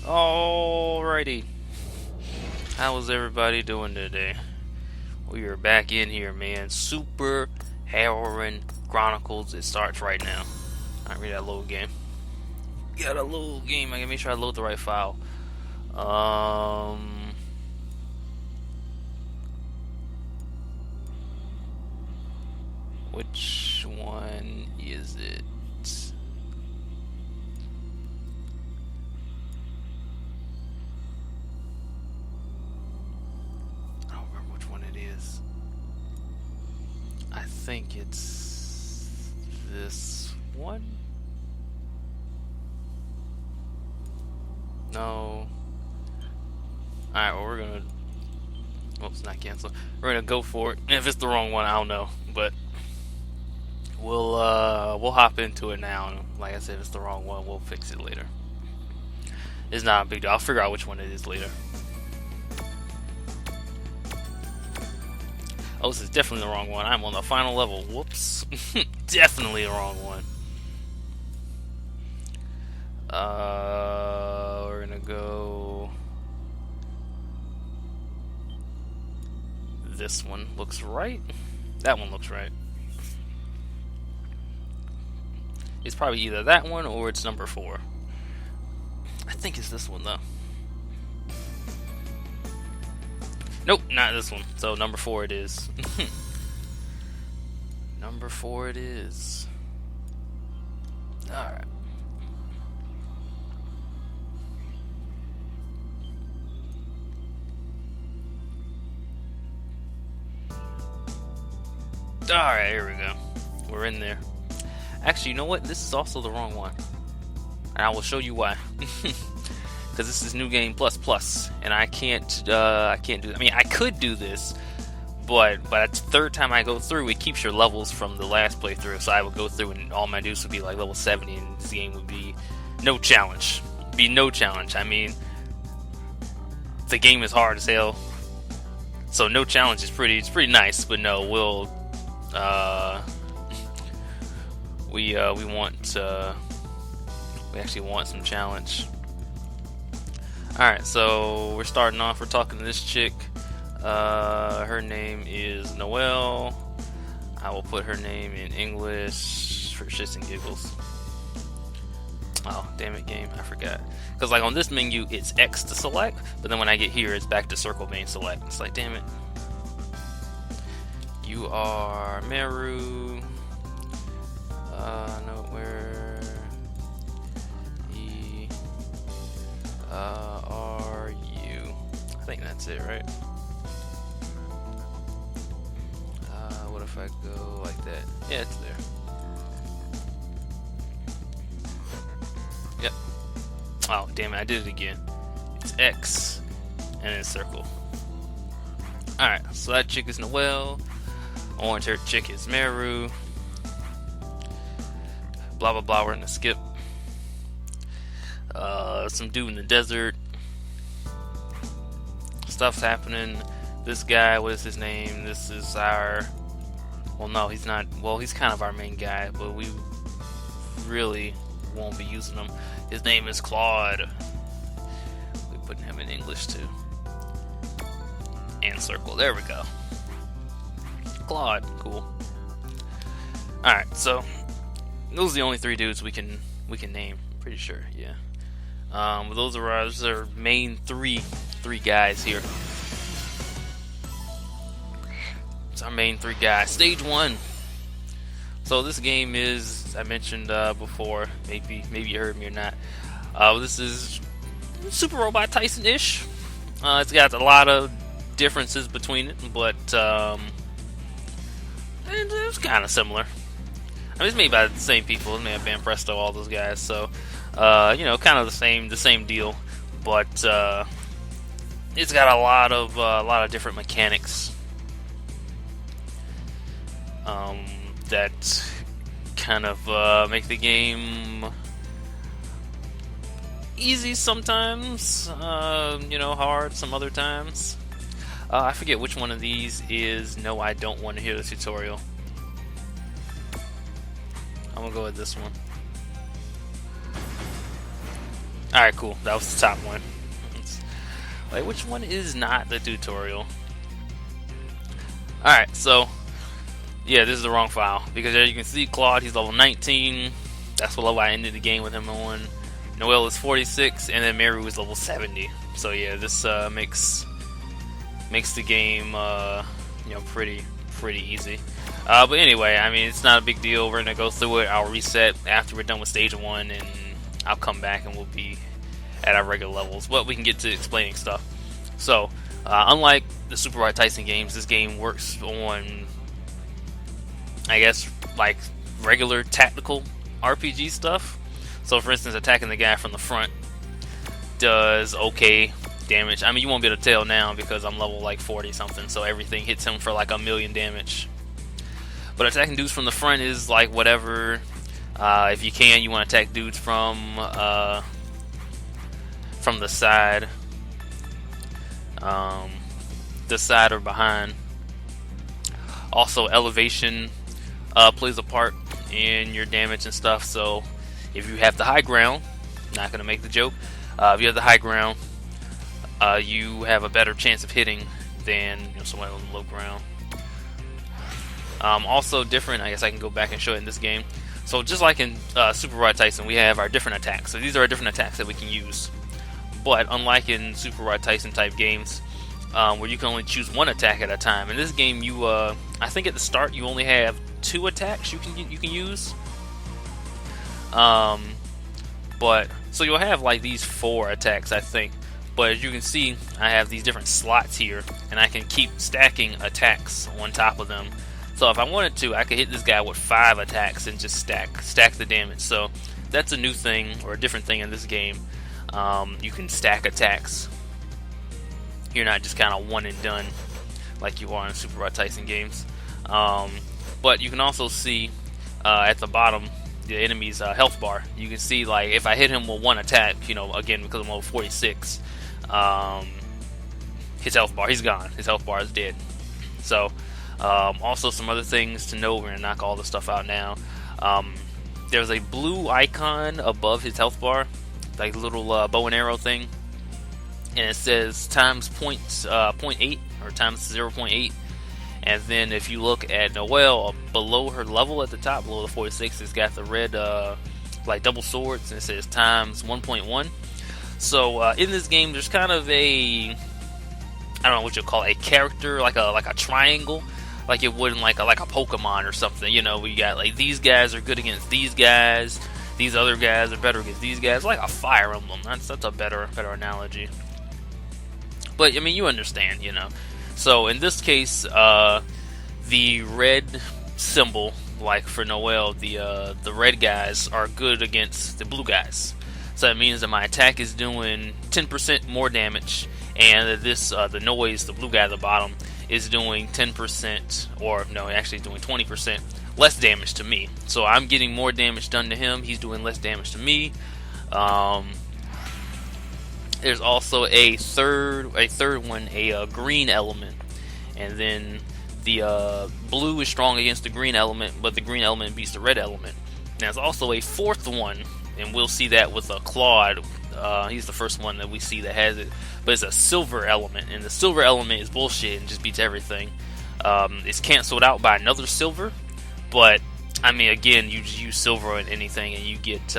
Alrighty, how was everybody doing today? We are back in here, man. Super Heroine Chronicles. It starts right now. Alright, read that load game. Got a load game. I gotta make sure I load the right file. Which one is it? I think it's this one. No. Alright, well, we're gonna. Oops, not cancel. We're gonna go for it. And if it's the wrong one, I don't know. But we'll hop into it now. And like I said, if it's the wrong one, we'll fix it later. It's not a big deal. I'll figure out which one it is later. Oh, this is definitely the wrong one. I'm on the final level. Whoops. Definitely the wrong one. We're gonna go... This one looks right. That one looks right. It's probably either that one or it's number 4. I think it's this one, though. Nope, not this one. So number 4 it is. Number 4 it is. Alright. Alright, here we go. We're in there. Actually, you know what? This is also the wrong one. And I will show you why. Because this is New Game Plus Plus, and I can't do. I mean, I could do this, but the third time I go through, it keeps your levels from the last playthrough. So I would go through, and all my dudes would be like level 70, and this game would be no challenge. Be no challenge. I mean, the game is hard as hell, so no challenge is pretty. It's pretty nice, but no, we'll. We actually want some challenge. Alright, so we're starting off. We're talking to this chick. Her name is Noelle. I will put her name in English for shits and giggles. Oh, damn it, game, I forgot. Because like on this menu, it's X to select, but then when I get here, it's back to circle main select. It's like, damn it. You are Meru. No, where are you? I think that's it, right? What if I go like that? Yeah, it's there. Yep. Oh, damn it, I did it again. It's X and then circle. Alright, so that chick is Noelle. Orange haired chick is Meru. Blah blah blah, we're gonna skip. Some dude in the desert. Stuff's happening. This guy, what is his name? This is our... Well, no, he's not. Well, he's kind of our main guy, but we really won't be using him. His name is Claude. We put him in English too. And circle. There we go. Claude, cool. All right, so those are the only 3 dudes we can name. Pretty sure, yeah. But those are our main three guys here. It's our main 3 guys. Stage 1. So this game is, I mentioned before, maybe you heard me or not. This is Super Robot Tyson-ish. It's got a lot of differences between it, but it's kind of similar. I mean, it's made by the same people. It's made by Presto, all those guys. So, kind of the same deal, but it's got a lot of different mechanics that kind of make the game easy sometimes, hard some other times. I forget which one of these is no, I don't want to hear the tutorial. I'm gonna go with this one. Alright, cool. That was the top one. Wait, which one is not the tutorial? Alright, so yeah, this is the wrong file. Because as you can see, Claude, he's level 19. That's what level I ended the game with him on. Noelle is 46, and then Meru is level 70. So yeah, this makes the game pretty easy. But anyway, I mean, it's not a big deal. We're gonna go through it. I'll reset after we're done with stage 1, and I'll come back and we'll be at our regular levels. But we can get to explaining stuff. So, unlike the Super Robot Tyson games, this game works on, I guess, like regular tactical RPG stuff. So, for instance, attacking the guy from the front does okay damage. I mean, you won't be able to tell now because I'm level like 40 something, so everything hits him for like 1,000,000 damage. But attacking dudes from the front is like whatever. If you can, you want to attack dudes from the side, or behind. Also, elevation plays a part in your damage and stuff. So if you have the high ground, not gonna make the joke. If you have the high ground, you have a better chance of hitting than someone on the low ground. Also different, I guess I can go back and show it in this game. So just like in Super Robot Tyson, we have our different attacks. So these are our different attacks that we can use. But unlike in Super Robot Tyson type games, where you can only choose one attack at a time, in this game you, I think at the start you only have 2 attacks you can use. But so you'll have like these 4 attacks, I think. But as you can see, I have these different slots here, and I can keep stacking attacks on top of them. So if I wanted to, I could hit this guy with 5 attacks and just stack the damage. So that's a new thing, or a different thing in this game. You can stack attacks. You're not just kind of one and done like you are in Super Robot Tyson games. But you can also see at the bottom the enemy's health bar. You can see, like, if I hit him with 1 attack, again, because I'm level 46, his health bar, he's gone. His health bar is dead. So, also some other things to know. We're going to knock all the stuff out now. There's a blue icon above his health bar, like a little bow and arrow thing. And it says times 0.8 or times 0.8. And then if you look at Noelle, below her level at the top, below the 46, it's got the red like double swords, and it says times 1.1. So in this game, there's kind of a, I don't know what you'll call it, a character, like a triangle, like it would in like a Pokemon or something. You know, we got like these guys are good against these guys, these other guys are better against these guys, like a Fire Emblem. That's a better analogy. But I mean, you understand, you know. So in this case, the red symbol, like for Noelle, the red guys are good against the blue guys. So that means that my attack is doing 10% more damage, and this the noise, the blue guy at the bottom, is doing 10%, or no, actually doing 20% less damage to me. So I'm getting more damage done to him. He's doing less damage to me. There's also a third one, a green element, and then the blue is strong against the green element, but the green element beats the red element. There's also a fourth one, and we'll see that with Claude. He's the first one that we see that has it, but it's a silver element, and the silver element is bullshit and just beats everything. It's canceled out by another silver, but I mean, again, you just use silver on anything, and you get.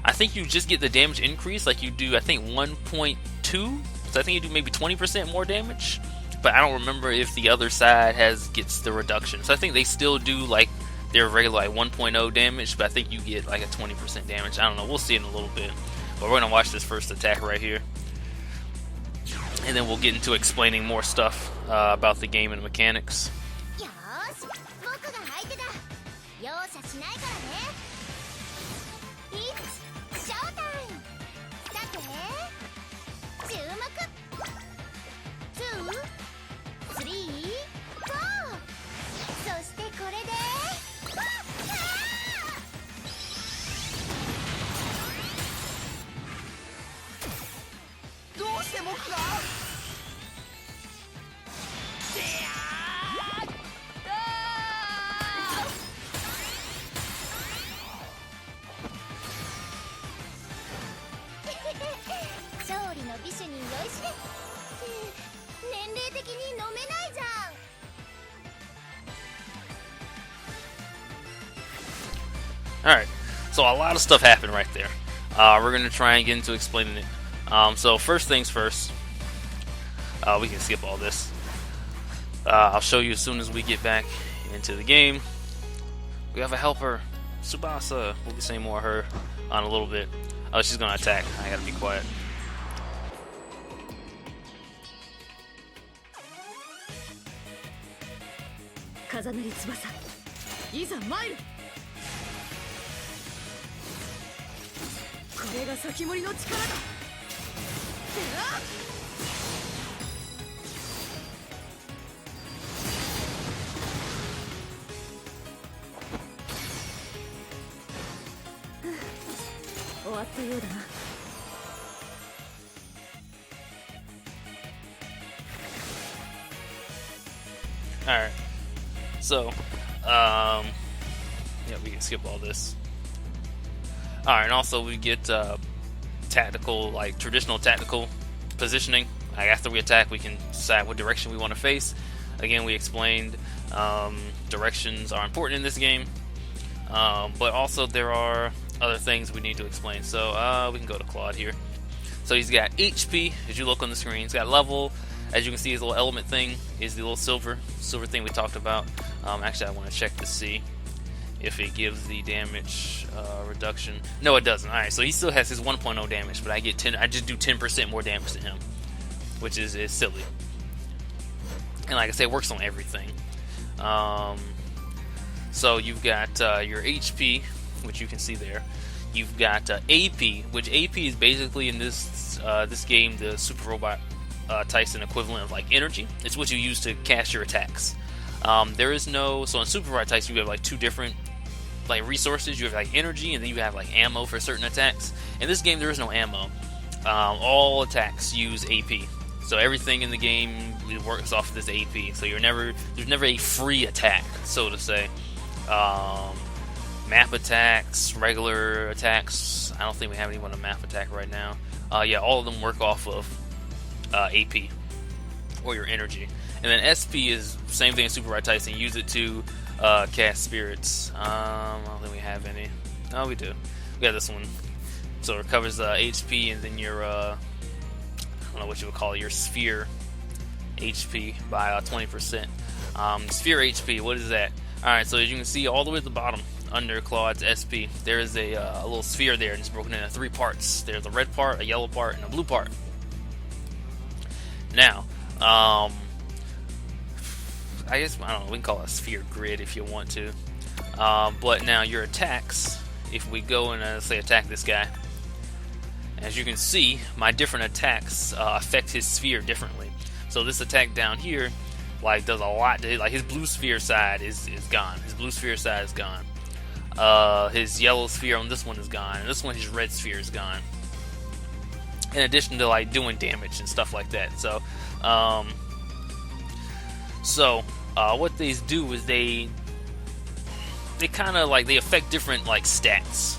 I think you just get the damage increase, like you do, I think 1.2, so I think you do maybe 20% more damage, but I don't remember if the other side gets the reduction. So I think they still do like their regular like 1.0 damage, but I think you get like a 20% damage. I don't know, we'll see in a little bit, but we're going to watch this first attack right here, and then we'll get into explaining more stuff about the game and mechanics. Alright, so a lot of stuff happened right there. We're going to try and get into explaining it. So first things first, we can skip all this. I'll show you as soon as we get back into the game. We have a helper, Tsubasa. We'll be saying more of her on a little bit. Oh, she's going to attack. I gotta be quiet. Alright, so, yeah, we can skip all this. Alright, and also we get tactical, like traditional tactical positioning. Like after we attack, we can decide what direction we want to face. Again, we explained directions are important in this game, but also there are other things we need to explain. So we can go to Claude here. So he's got HP, as you look on the screen. He's got level. As you can see, his little element thing is the little silver thing we talked about. Actually, I want to check to see if it gives the damage reduction. No, it doesn't. Alright, so he still has his 1.0 damage, but I just do 10% more damage to him, which is silly. And like I said, it works on everything. So you've got your HP, which you can see there. You've got AP, which AP is basically in this game the Super Robot Tyson equivalent of like energy. It's what you use to cast your attacks. There is no, so in Super Robot Tyson you have like two different like resources. You have like energy, and then you have like ammo for certain attacks. In this game there is no ammo. All attacks use AP. So everything in the game works off of this AP. So there's never a free attack, so to say. Map attacks, regular attacks. I don't think we have anyone on map attack right now. Yeah, all of them work off of AP or your energy. And then SP is same thing as Super Ride Tyson. Use it to cast spirits. I don't think we have any. Oh, we do. We got this one. So it recovers HP, and then your I don't know what you would call it, your sphere HP by 20%. Sphere HP, what is that? Alright, so as you can see all the way at the bottom under Claude's SP, there is a little sphere there, and it's broken into 3 parts. There's a red part, a yellow part, and a blue part. Now, I guess, I don't know, we can call it a sphere grid if you want to. But now your attacks, if we go and say attack this guy, as you can see, my different attacks affect his sphere differently. So this attack down here, like, does a lot to, like, his blue sphere side is gone. His blue sphere side is gone. His yellow sphere on this one is gone, and this one, his red sphere is gone. In addition to, like, doing damage and stuff like that. So, what these do is they kind of, like, they affect different, like, stats.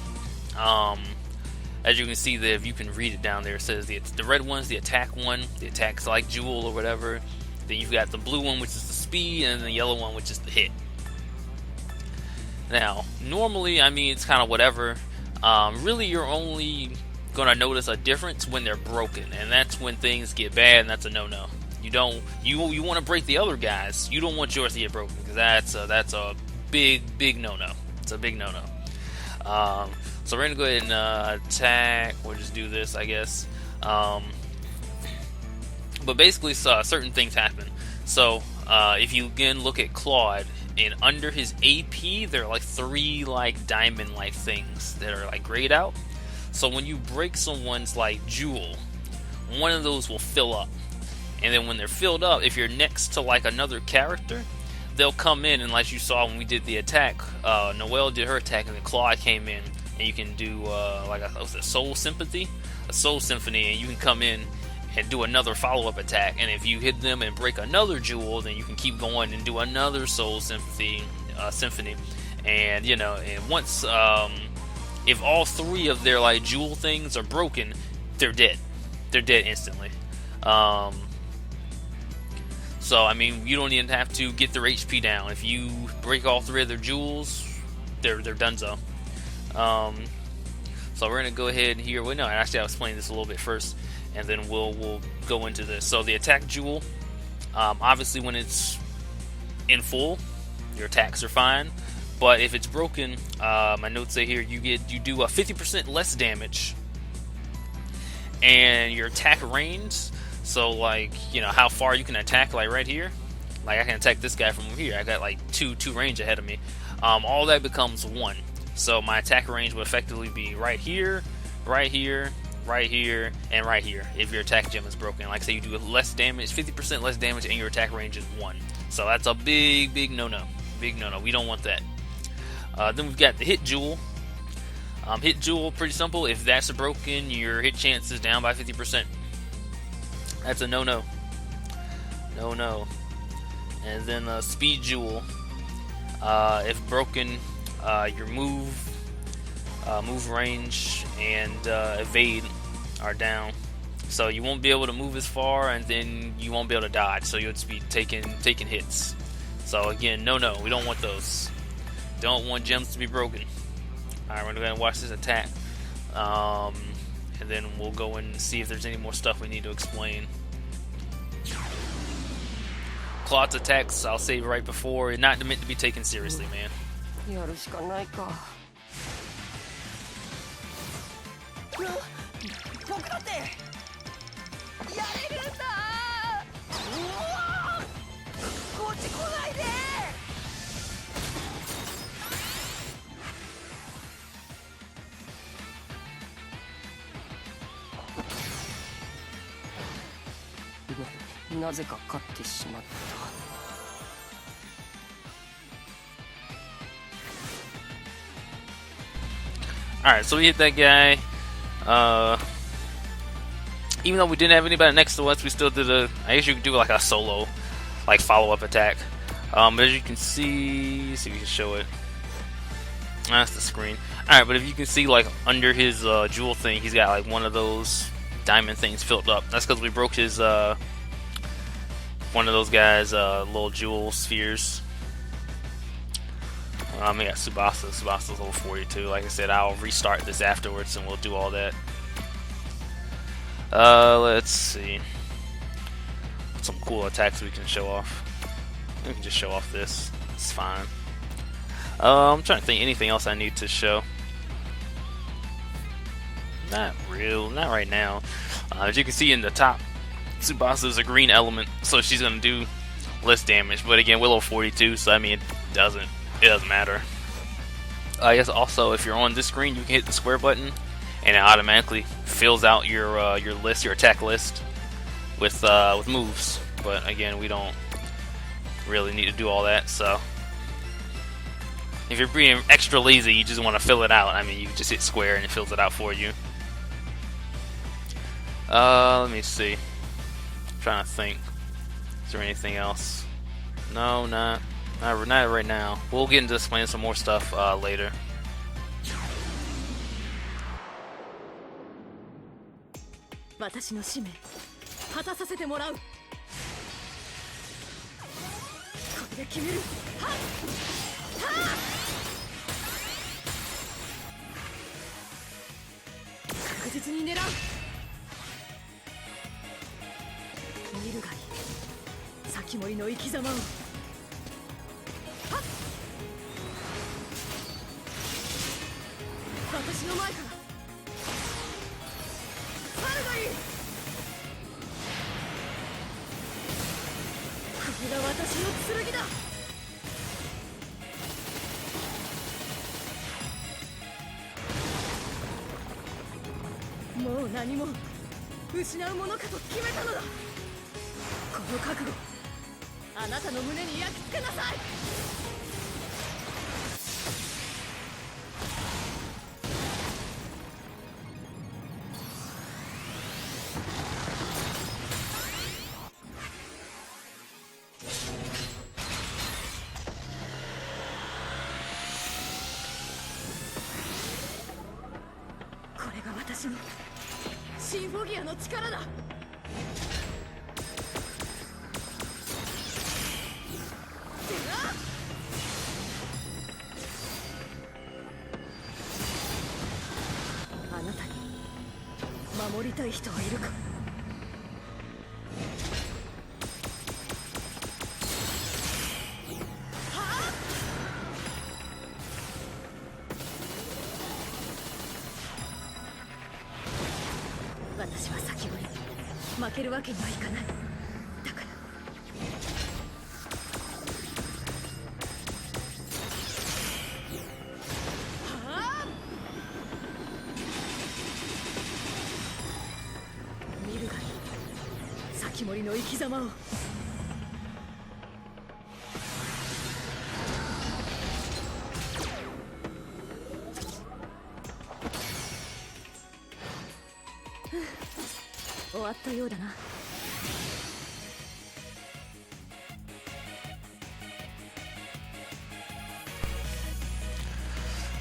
As you can see, if you can read it down there, it says the red one's the attack one. The attack's like Jewel or whatever. Then you've got the blue one, which is the speed, and the yellow one, which is the hit. Now, normally, I mean, it's kind of whatever. Really, you're only gonna notice a difference when they're broken, and that's when things get bad, and that's a no-no. You want to break the other guys. You don't want yours to get broken, because that's a big no-no. It's a big no-no. So we're gonna go ahead and attack. We'll just do this, I guess. But basically, certain things happen. So if you again look at Claude, and under his AP, there are like 3 like diamond-like things that are like grayed out. So when you break someone's like Jewel, one of those will fill up. And then when they're filled up, if you're next to like another character, they'll come in, and like you saw when we did the attack, Noelle did her attack, and then Claude came in, and you can do like a soul symphony, and you can come in and do another follow-up attack. And if you hit them and break another Jewel, then you can keep going and do another soul symphony. And you know, and once if all 3 of their like Jewel things are broken, they're dead. They're dead instantly. So I mean, you don't even have to get their HP down. If you break all 3 of their Jewels, they're donezo. So we're gonna go ahead here. Well, no, actually, I'll explain this a little bit first, and then we'll go into this. So the attack Jewel, obviously, when it's in full, your attacks are fine. But if it's broken, my notes say here you do a 50% less damage, and your attack range. So like, you know how far you can attack, like right here. Like I can attack this guy from here. I got like two range ahead of me. All that becomes 1. So my attack range would effectively be right here, right here, right here, and right here. If your attack gem is broken, like say you do less damage, 50% less damage, and your attack range is 1. So that's a big no-no. Big no-no. We don't want that. Then we've got the hit Jewel. Hit Jewel, pretty simple. If that's broken, your hit chance is down by 50%. That's a no-no. No-no. And then Speed Jewel. If broken, your move range, and evade are down. So you won't be able to move as far, and then you won't be able to dodge. So you'll just be taking hits. So again, no. We don't want those. Don't want gems to be broken. Alright, we're going to watch this attack. And then we'll go and see if there's any more stuff we need to explain. Claude's attacks, I'll say right before, not meant to be taken seriously, man. Alright, so we hit that guy. Even though we didn't have anybody next to us, we still did I guess you could do like a solo, like follow-up attack. As you can see if we can show it. That's the screen. Alright, but if you can see, like under his Jewel thing, he's got like one of those diamond things filled up. That's because we broke his one of those guys, little jewel spheres. I got Tsubasa. Tsubasa's level 42. Like I said, I'll restart this afterwards and we'll do all that. Let's see. Some cool attacks we can show off. We can just show off this. It's fine. I'm trying to think anything else I need to show. Not right now. As you can see in the top, Tsubasa's a green element, so she's gonna do less damage. But again, we're level 42, so I mean, it doesn't matter. I guess also, if you're on this screen, you can hit the square button, and it automatically fills out your list, your attack list, with moves. But again, we don't really need to do all that. So if you're being extra lazy, you just want to fill it out. I mean, you just hit square and it fills it out for you. Let me see. I'm trying to think. Is there anything else? No, not right now. We'll get into explaining some more stuff later.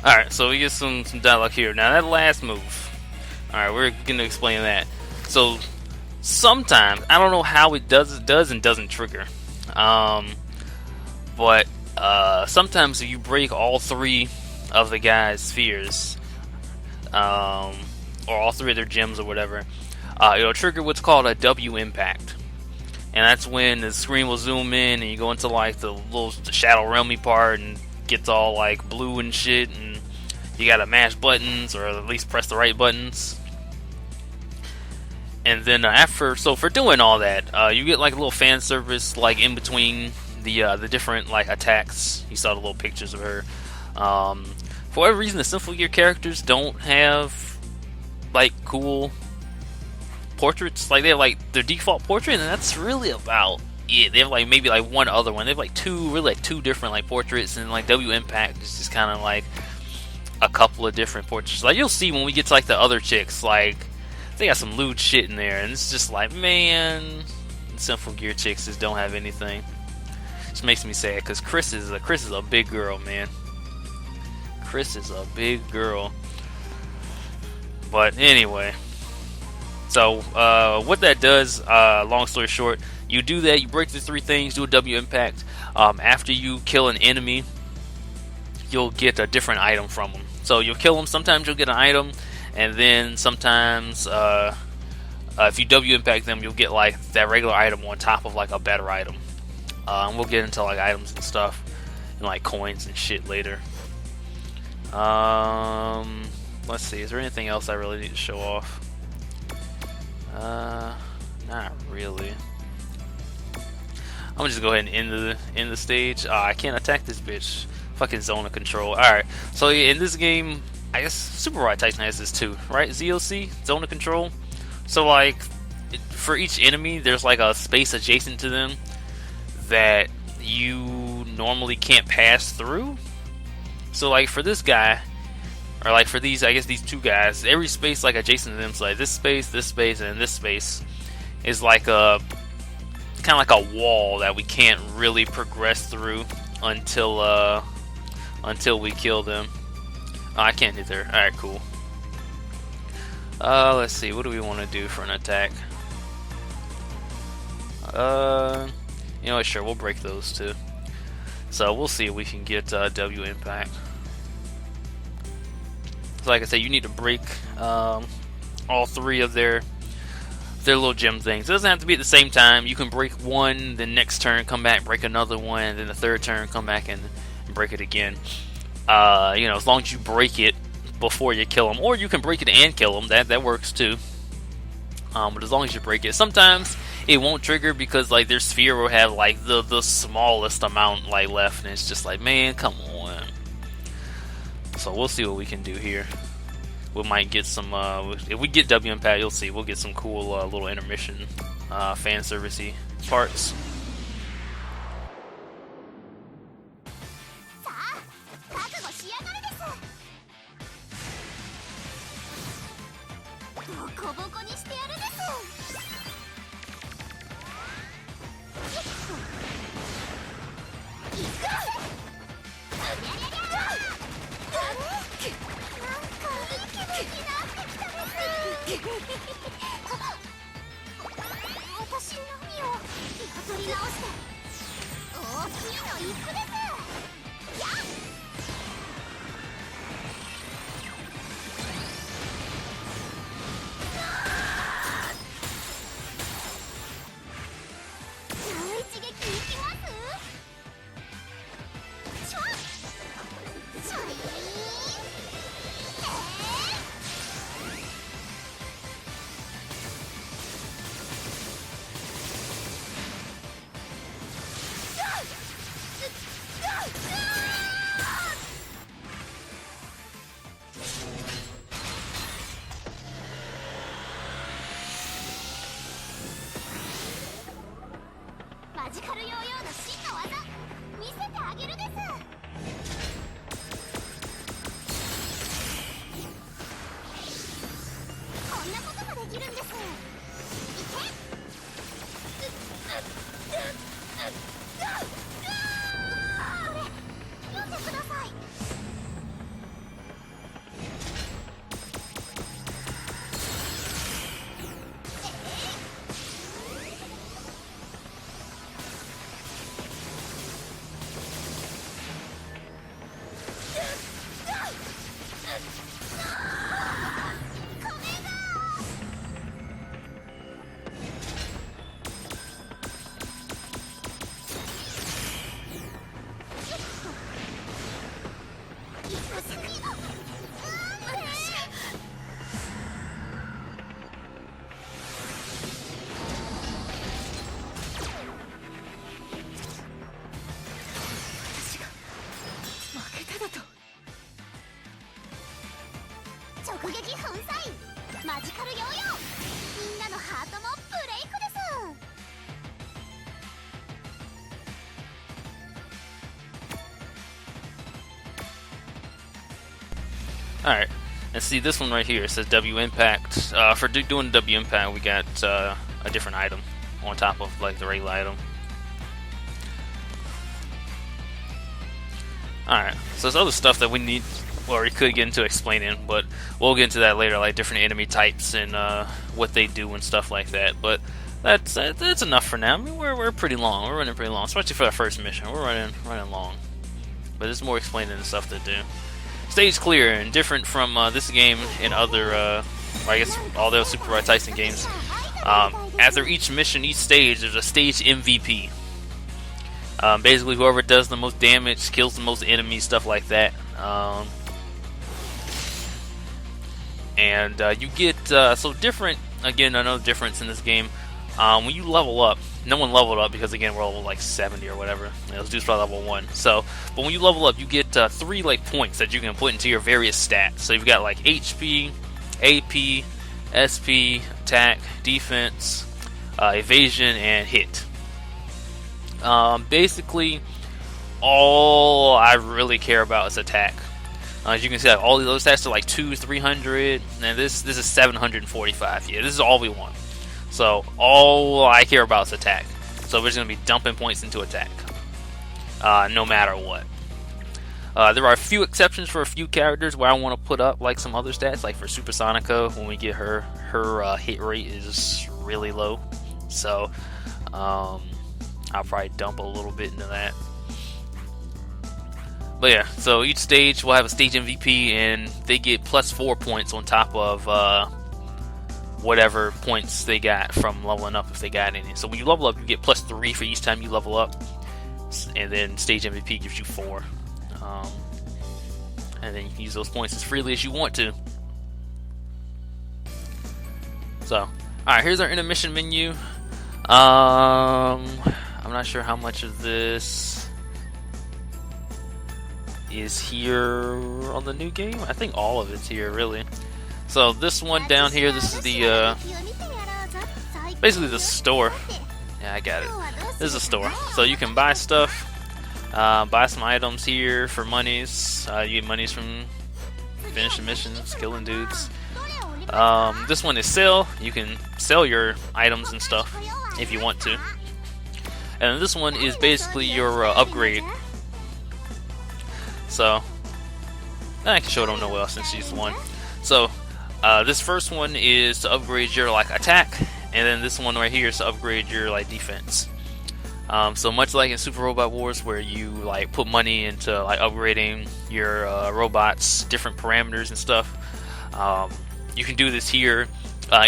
Alright, so we get some dialogue here. Now that last move, alright, we're gonna explain that. So sometimes, I don't know how it does and doesn't trigger. But sometimes if you break all three of the guy's spheres, or all three of their gems or whatever, it'll trigger what's called a W impact. And that's when the screen will zoom in and you go into like the Shadow Realmy part and gets all like blue and shit, and you gotta mash buttons or at least press the right buttons. And then for doing all that, you get like a little fan service like in between the different like attacks. You saw the little pictures of her. For whatever reason, the Sinful Gear characters don't have like cool portraits. Like they have like their default portrait, and that's really about it. They have like maybe like one other one. They have like two different like portraits, and like W Impact is just kind of like a couple of different portraits. Like you'll see when we get to like the other chicks, like they got some lewd shit in there, and it's just like, man, Sinful Gear chicks just don't have anything. Just makes me sad because Chris is a big girl, man. Chris is a big girl. But anyway, so what that does, long story short, You do that, you break the 3 things, do a W impact. After you kill an enemy, you'll get a different item from them. So you'll kill them, sometimes you'll get an item, and then sometimes if you W impact them, you'll get like that regular item on top of like a better item. And we'll get into like items and stuff, and like coins and shit later. Let's see, is there anything else I really need to show off? Not really. I'm gonna just go ahead and end the stage. I can't attack this bitch. Fucking zone of control. Alright, so yeah, in this game, I guess Super Rod Tyson has this too, right? ZOC, zone of control. So like, for each enemy, there's like a space adjacent to them that you normally can't pass through. So like for this guy, or like for these, I guess these 2 guys, every space like adjacent to them, so like this space, and this space is like a kind of like a wall that we can't really progress through until we kill them. Oh, I can't hit there. Alright, cool. Let's see, what do we want to do for an attack? You know what, sure, we'll break those 2. So we'll see if we can get W impact. So like I said, you need to break all 3 of their little gem things. It doesn't have to be at the same time. You can break one, then next turn come back, break another one, then the 3rd turn come back and break it again. You know, as long as you break it before you kill them, or you can break it and kill them. That works too. But as long as you break it, sometimes it won't trigger because like their sphere will have like the smallest amount like left, and it's just like, man, come on. So we'll see what we can do here. We might get some, if we get W impact, you'll see, we'll get some cool little intermission, fan servicey parts. Alright, and see this one right here, it says W impact. For doing W impact, we got a different item on top of like the regular item. Alright, so there's other stuff that we need, or we could get into explaining, but we'll get into that later, like different enemy types and what they do and stuff like that. But that's enough for now. I mean, we're pretty long. We're running pretty long, especially for our first mission. We're running long, but there's more explaining and stuff to do. Stage clear, and different from this game and other, I guess all the Super Ride Tyson games. After each mission, each stage, there's a stage MVP. Basically, whoever does the most damage, kills the most enemies, stuff like that. And you get so different. Again, another difference in this game. When you level up, no one leveled up because again we're level like 70 or whatever. Those dudes probably level 1. So, but when you level up, you get 3 like points that you can put into your various stats. So you've got like HP, AP, SP, attack, defense, evasion, and hit. Basically, all I really care about is attack. As you can see, all these other stats are like 200-300, and this is 745. Yeah, this is all we want. So all I care about is attack. So we're just gonna be dumping points into attack, no matter what. There are a few exceptions for a few characters where I want to put up like some other stats, like for Supersonica. When we get her hit rate is really low, so I'll probably dump a little bit into that. But yeah, so each stage will have a stage MVP, and they get plus 4 points on top of whatever points they got from leveling up, if they got any. So when you level up, you get plus 3 for each time you level up, and then stage MVP gives you 4. And then you can use those points as freely as you want to. So, alright, here's our intermission menu. I'm not sure how much of this is here on the new game. I think all of it's here, really. So this one down here, this is the basically the store. Yeah, I got it. This is a store, so you can buy stuff, buy some items here for monies. You get monies from finishing missions, killing dudes. This one is sell. You can sell your items and stuff if you want to. And this one is basically your upgrade. So I can show it on Noelle since she's the one. So this first one is to upgrade your like attack, and then this one right here is to upgrade your like defense. So much like in Super Robot Wars, where you like put money into like upgrading your robots, different parameters and stuff, you can do this here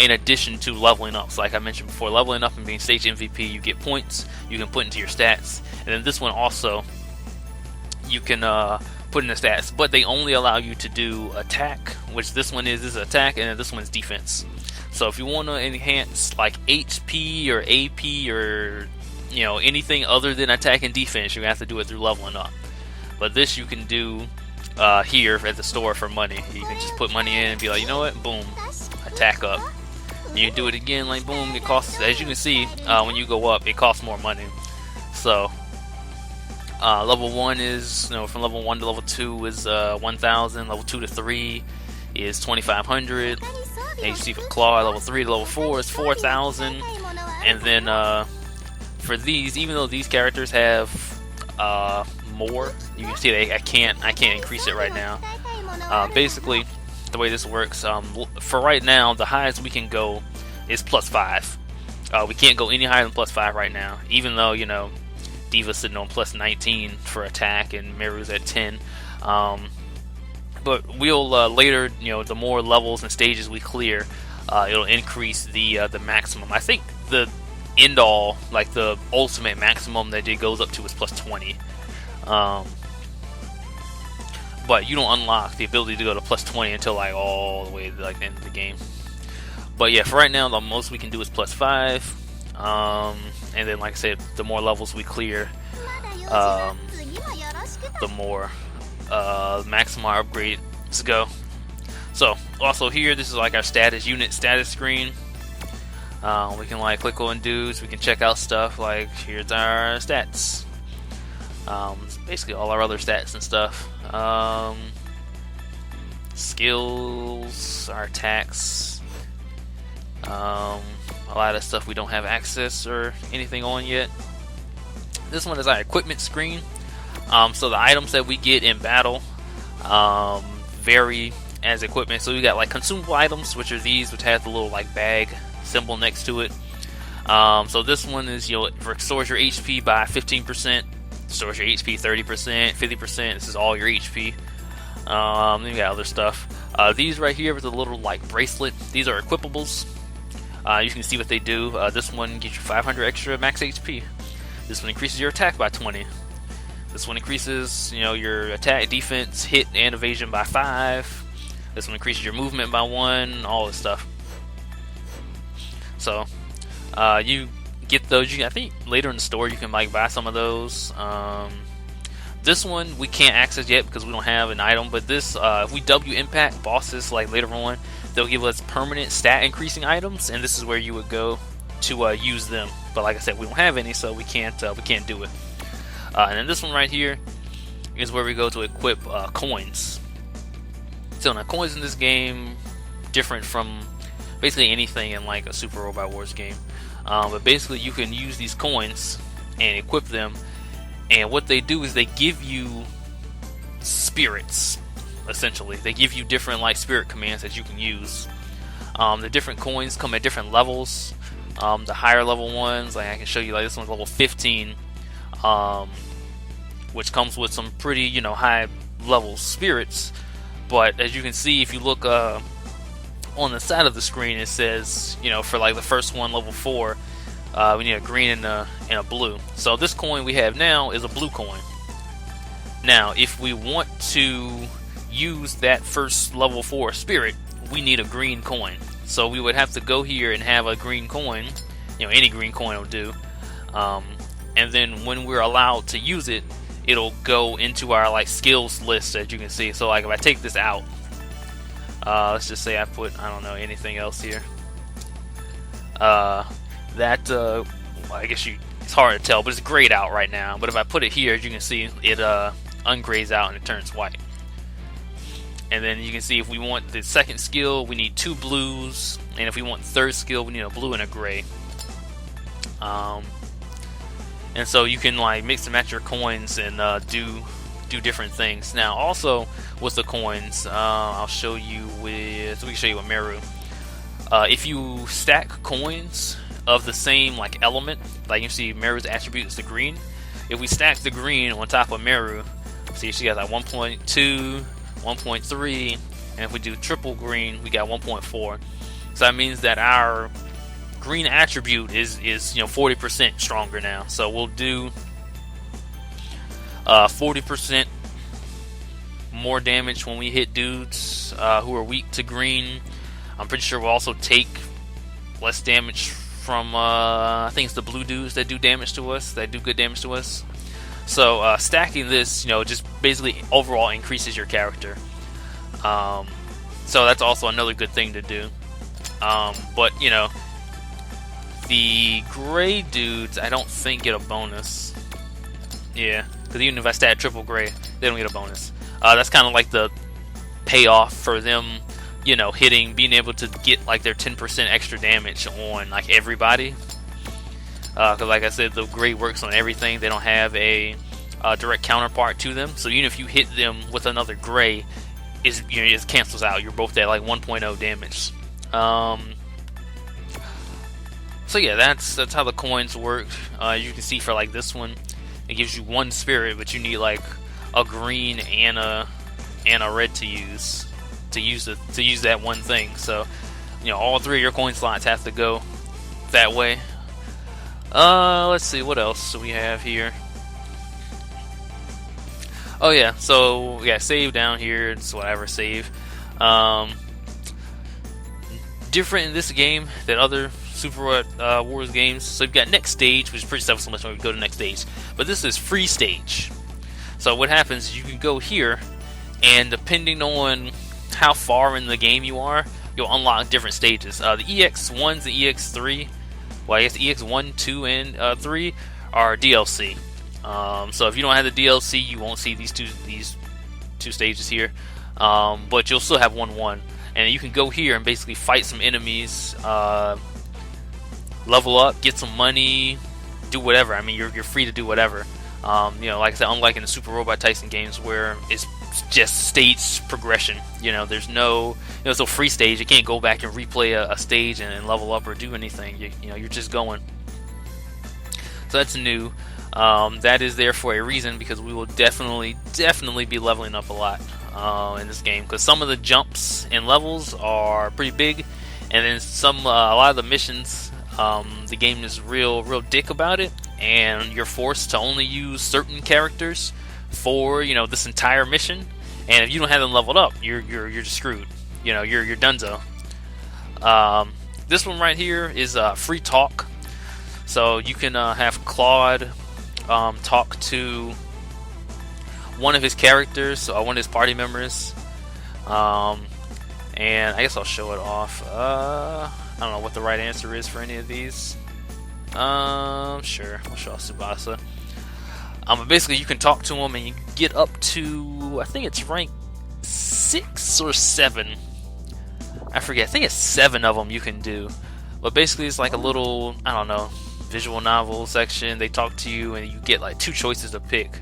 in addition to leveling up. So like I mentioned before, leveling up and being stage MVP, you get points you can put into your stats, and then this one also you can put in the stats, but they only allow you to do attack, which this one is attack, and then this one's defense. So if you want to enhance like HP or AP or anything other than attack and defense, you have to do it through leveling up. But this you can do here at the store for money. You can just put money in and be like, you know what, boom, attack up. And you do it again, like boom, it costs, as you can see, when you go up, it costs more money. So level 1 is, from level 1 to level 2 is 1,000. Level 2 to 3 is 2,500. HC for Claw. Level 3 to level 4 is 4,000. And then for these, even though these characters have more, you can see I can't increase it right now. Basically, the way this works, for right now, the highest we can go is plus 5. We can't go any higher than plus 5 right now, even though Diva's sitting on plus 19 for attack and Meru's at 10. But we'll later, the more levels and stages we clear, it'll increase the maximum. I think the end all, like the ultimate maximum that it goes up to is plus 20. But you don't unlock the ability to go to plus 20 until like all the way to like the end of the game. But yeah, for right now, the most we can do is plus 5. And then, like I said, the more levels we clear, the more maximum our upgrades go. So, also here, this is like our unit status screen. We can like click on dudes, we can check out stuff, like here's our stats. Basically all our other stats and stuff. Skills, our attacks. A lot of stuff we don't have access or anything on yet. This one is our equipment screen. So the items that we get in battle vary as equipment. So we got like consumable items, which are these, which have the little like bag symbol next to it. So this one is, restores your HP by 15%, restores your HP 30%, 50%. This is all your HP. Then you got other stuff. These right here with the little like bracelet, these are equipables. You can see what they do. This one gives you 500 extra max HP. This one increases your attack by 20. This one increases, your attack, defense, hit, and evasion by 5. This one increases your movement by 1. All this stuff. So, you get those. I think later in the store you can like buy some of those. This one we can't access yet because we don't have an item. But this, if we W impact bosses like later on, they'll give us permanent stat increasing items, and this is where you would go to use them. But like I said, we don't have any, so we can't do it. And then this one right here is where we go to equip coins. So now coins in this game different from basically anything in like a Super Robot Wars game. But basically you can use these coins and equip them, and what they do is they give you spirits. Essentially, they give you different like spirit commands that you can use. The different coins come at different levels. The higher level ones, like I can show you, like this one's level 15, which comes with some pretty, high level spirits. But as you can see, if you look on the side of the screen, it says, for like the first one, level 4, we need a green and a blue. So this coin we have now is a blue coin. Now, if we want to use that first level 4 spirit, we need a green coin. So we would have to go here and have a green coin. Any green coin will do. And then when we're allowed to use it, it'll go into our like skills list, as you can see. So like if I take this out, let's just say I put, I don't know, anything else here. I guess it's hard to tell, but it's grayed out right now. But if I put it here, as you can see, it ungrays out and it turns white. And then you can see if we want the second skill, we need 2 blues, and if we want the third skill, we need a blue and a gray. And so you can like mix and match your coins and do different things. Now also with the coins, I'll show you we can show you with Meru. If you stack coins of the same like element, like you see Meru's attribute is the green. If we stack the green on top of Meru, see she got like 1.2, 1.3, and if we do triple green, we got 1.4. So that means that our green attribute is 40% stronger now. So we'll do 40% more damage when we hit dudes who are weak to green. I'm pretty sure we'll also take less damage from I think it's the blue dudes that do damage to us, that do good damage to us. So stacking this, just basically overall increases your character. So that's also another good thing to do. But the gray dudes, I don't think get a bonus. Yeah, because even if I stat triple gray, they don't get a bonus. That's kind of like the payoff for them, being able to get like their 10% extra damage on like everybody. Because like I said, the gray works on everything. They don't have a direct counterpart to them. So even if you hit them with another gray, it just cancels out. You're both at like 1.0 damage. So yeah, that's how the coins work. You can see for like this one, it gives you 1 spirit, but you need like a green and a red to use that one thing. So all 3 of your coin slots have to go that way. Let's see what else do we have here. Oh yeah, so we got save down here. It's whatever, save. Different in this game than other Super Wars games. So you've got next stage, which is pretty self-explanatory. We go to next stage, but this is free stage. So what happens is you can go here, and depending on how far in the game you are, you'll unlock different stages. The EX1s and EX3, well I guess EX1, 2, and 3 are DLC. So if you don't have the DLC, you won't see these two stages here. But you'll still have 1-1. And you can go here and basically fight some enemies, level up, get some money, do whatever. I mean, you're free to do whatever. Like I said, unlike in the Super Robot Tyson games where it's just stage progression. There's no free stage. You can't go back and replay a stage and level up or do anything. You're just going. So that's new. That is there for a reason, because we will definitely be leveling up a lot in this game, because some of the jumps and levels are pretty big, and then a lot of the missions, the game is real dick about it, and you're forced to only use certain characters for this entire mission, and if you don't have them leveled up, you're just screwed. You're donezo. This one right here is free talk, so you can have Claude talk to one of his characters, one of his party members, and I guess I'll show it off. I don't know what the right answer is for any of these. Sure, I'll show Tsubasa. But basically, you can talk to him, and you get up to, I think it's rank 6 or 7. I forget. I think it's 7 of them you can do. But basically, it's like a little, I don't know, visual novel section. They talk to you, and you get like 2 choices to pick.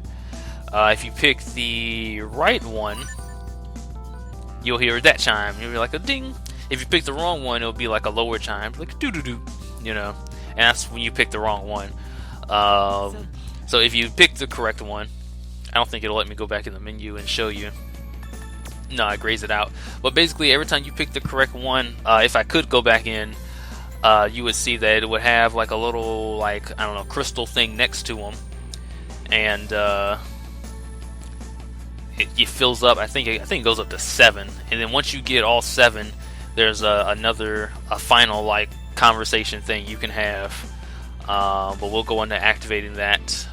If you pick the right one, you'll hear that chime. You'll be like a ding. If you pick the wrong one, it'll be like a lower chime, like a doo-doo-doo, And that's when you pick the wrong one. So if you pick the correct one, I don't think it'll let me go back in the menu and show you. No, I graze it out. But basically, every time you pick the correct one, if I could go back in, you would see that it would have like a little, like, I don't know, crystal thing next to them, and it fills up. I think it goes up to 7, and then once you get all 7, there's a final like conversation thing you can have. But we'll go into activating that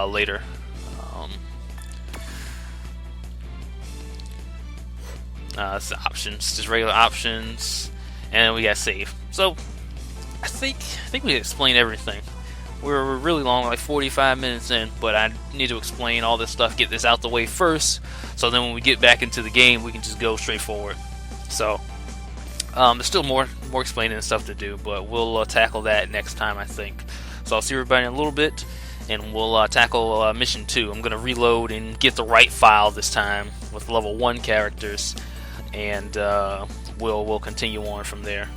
later. It's the options, just regular options, and we got save. So I think we explained everything. We're really long, like 45 minutes in, but I need to explain all this stuff, get this out the way first, so then when we get back into the game, we can just go straight forward. So there's still more explaining and stuff to do, but we'll tackle that next time, I think. So I'll see everybody in a little bit, and we'll tackle mission 2. I'm gonna reload and get the right file this time with level 1 characters, and we'll continue on from there.